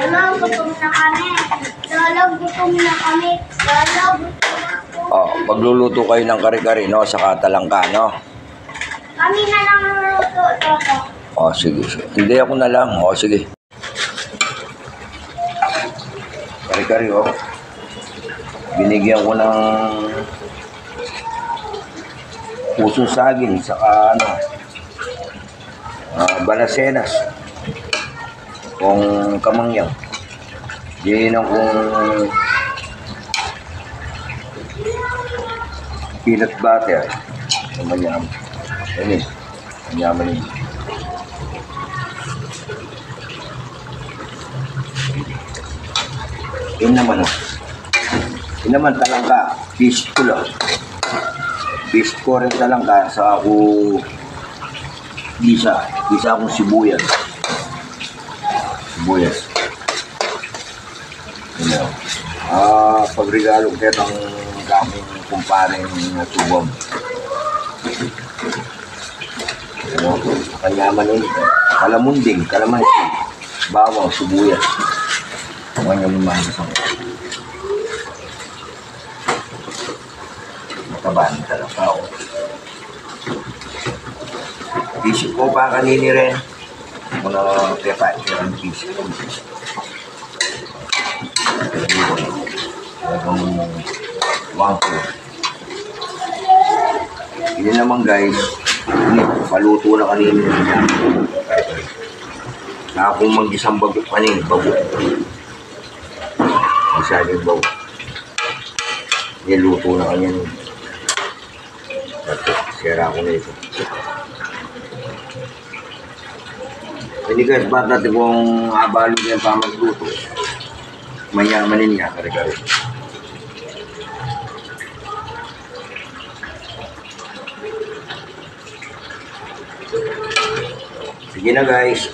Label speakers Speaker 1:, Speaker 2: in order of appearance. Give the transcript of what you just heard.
Speaker 1: Lolo, gutom na kami. Lolo, gutom na kami. Lolo, gutom na ako.
Speaker 2: Oh, pagluluto kayo ng kare-kare, no? Saka talangka, no?
Speaker 1: Kami na lang ang luto, Lolo.
Speaker 2: Oh, sige, sige. Hindi ako na lang. Oh, sige. Kare-kare, oh. Binigyan ko ng pusong saging, saka ano, balasenas, kung kamangyang. Diinan kong peanut butter. Manyaman. Ayun eh. Manyaman yun. Yun naman oh. Yun naman talangka. Fish ko lang. Fish ko rin talangka sa ako gisa. Gisa akong sibuyas. Sibuyas. Yun oh. Pagregalo ko ng kaming kumparing tubong. Ano? Kanyaman yun. Kalamunding. Kalamansi. Bawang. Sibuyas. Huwag niyo lumahas ako. Matabaan talaga ako. Isip ko pa kanini rin. Muna pepa ang isip ko. Talagang wangko. Hindi naman guys. Paluto na kanini niya. Na akong mag-isang bago kanini. Bago. Masyadong bago. Niluto na kanya nun. Sira ko na ito. Hindi guys, ba't natin kung abalo niya pa magluto? Mayamanin niya, kare-kare. Sige na guys.